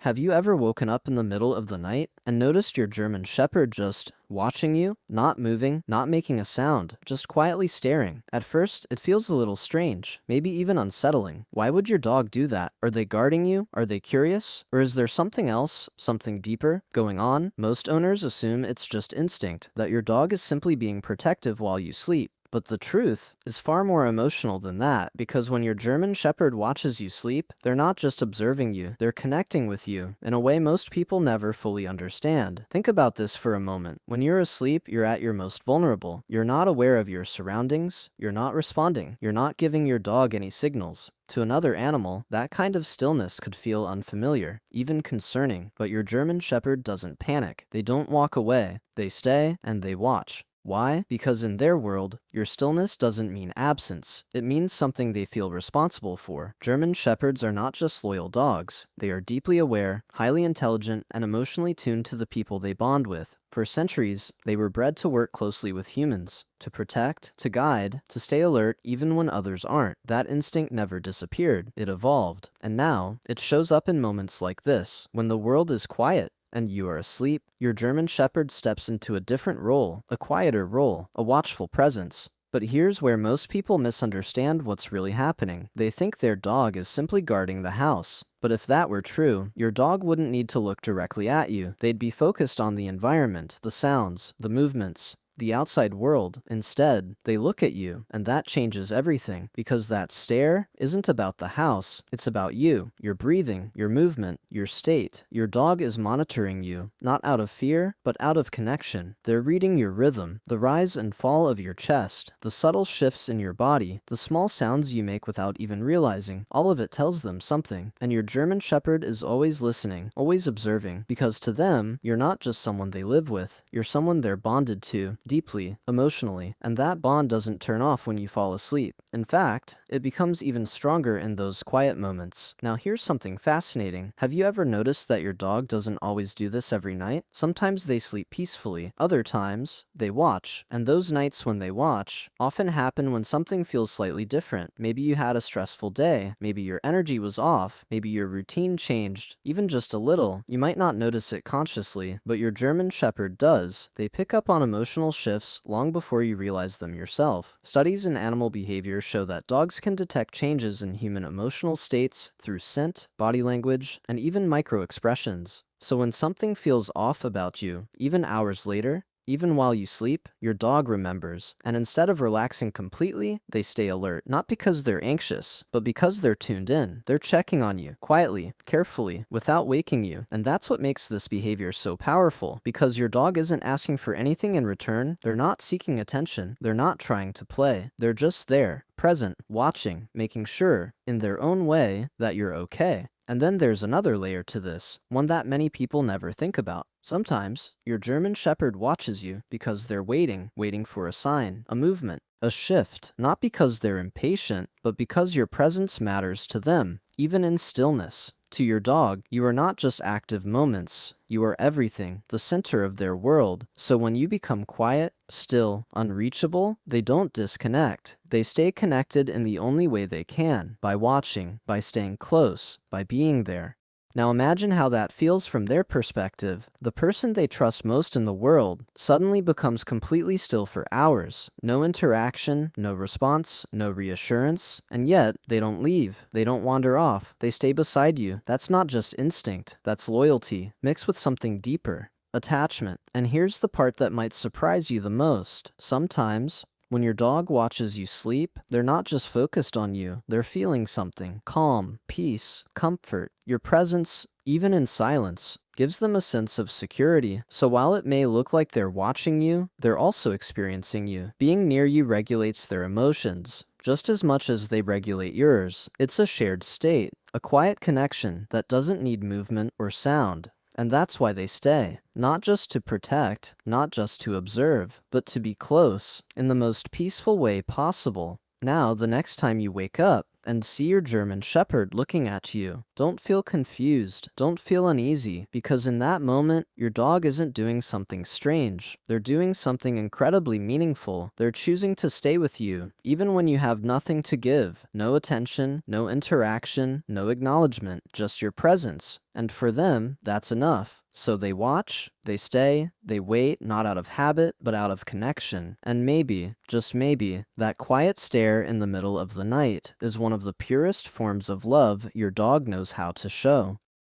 Have you ever woken up in the middle of the night and noticed your German Shepherd just watching you, not moving, not making a sound, just quietly staring? At first, it feels a little strange, maybe even unsettling. Why would your dog do that? Are they guarding you? Are they curious? Or is there something else, something deeper, going on? Most owners assume it's just instinct, that your dog is simply being protective while you sleep. But the truth is far more emotional than that, because when your German Shepherd watches you sleep, they're not just observing you, they're connecting with you in a way most people never fully understand. Think about this for a moment. When you're asleep, you're at your most vulnerable. You're not aware of your surroundings, you're not responding, you're not giving your dog any signals. To another animal, that kind of stillness could feel unfamiliar, even concerning, but your German Shepherd doesn't panic. They don't walk away, they stay and they watch. Why? Because in their world, your stillness doesn't mean absence. It means something they feel responsible for. German Shepherds are not just loyal dogs. They are deeply aware, highly intelligent, and emotionally tuned to the people they bond with. For centuries, they were bred to work closely with humans, to protect, to guide, to stay alert even when others aren't. That instinct never disappeared. It evolved. And now, it shows up in moments like this, when the world is quiet and you are asleep. Your German Shepherd steps into a different role, a quieter role, a watchful presence. But here's where most people misunderstand what's really happening. They think their dog is simply guarding the house. But if that were true, your dog wouldn't need to look directly at you. They'd be focused on the environment, the sounds, the movements, the outside world. Instead, they look at you, and that changes everything, because that stare isn't about the house, it's about you, your breathing, your movement, your state. Your dog is monitoring you, not out of fear, but out of connection. They're reading your rhythm, the rise and fall of your chest, the subtle shifts in your body, the small sounds you make without even realizing. All of it tells them something, and your German Shepherd is always listening, always observing, because to them, you're not just someone they live with, you're someone they're bonded to, deeply, emotionally, and that bond doesn't turn off when you fall asleep. In fact, it becomes even stronger in those quiet moments. Now here's something fascinating. Have you ever noticed that your dog doesn't always do this every night? Sometimes they sleep peacefully, other times, they watch, and those nights when they watch often happen when something feels slightly different. Maybe you had a stressful day, maybe your energy was off, maybe your routine changed, even just a little. You might not notice it consciously, but your German Shepherd does. They pick up on emotional shifts long before you realize them yourself. Studies in animal behavior show that dogs can detect changes in human emotional states through scent, body language, and even micro-expressions. So when something feels off about you, even hours later, even while you sleep, your dog remembers, and instead of relaxing completely, they stay alert. Not because they're anxious, but because they're tuned in. They're checking on you, quietly, carefully, without waking you. And that's what makes this behavior so powerful, because your dog isn't asking for anything in return. They're not seeking attention. They're not trying to play. They're just there, present, watching, making sure, in their own way, that you're okay. And then there's another layer to this, one that many people never think about. Sometimes, your German Shepherd watches you because they're waiting for a sign, a movement, a shift, not because they're impatient, but because your presence matters to them, even in stillness. To your dog, you are not just active moments, you are everything, the center of their world. So when you become quiet, still, unreachable, they don't disconnect. They stay connected in the only way they can, by watching, by staying close, by being there. Now imagine how that feels from their perspective. The person they trust most in the world suddenly becomes completely still for hours. No interaction, no response, no reassurance, and yet they don't leave. They don't wander off. They stay beside you. That's not just instinct, that's loyalty, mixed with something deeper. Attachment. And here's the part that might surprise you the most. Sometimes, when your dog watches you sleep, they're not just focused on you, they're feeling something. Calm, peace, comfort. Your presence, even in silence, gives them a sense of security. So while it may look like they're watching you, they're also experiencing you. Being near you regulates their emotions, just as much as they regulate yours. It's a shared state, a quiet connection that doesn't need movement or sound. And that's why they stay. Not just to protect, not just to observe, but to be close, in the most peaceful way possible. Now, the next time you wake up, and see your German Shepherd looking at you. Don't feel confused. Don't feel uneasy, because in that moment, your dog isn't doing something strange. They're doing something incredibly meaningful. They're choosing to stay with you, even when you have nothing to give. No attention, no interaction, no acknowledgement, just your presence. And for them, that's enough. So they watch, they stay, they wait, not out of habit, but out of connection. And maybe, just maybe, that quiet stare in the middle of the night is one of the purest forms of love your dog knows how to show.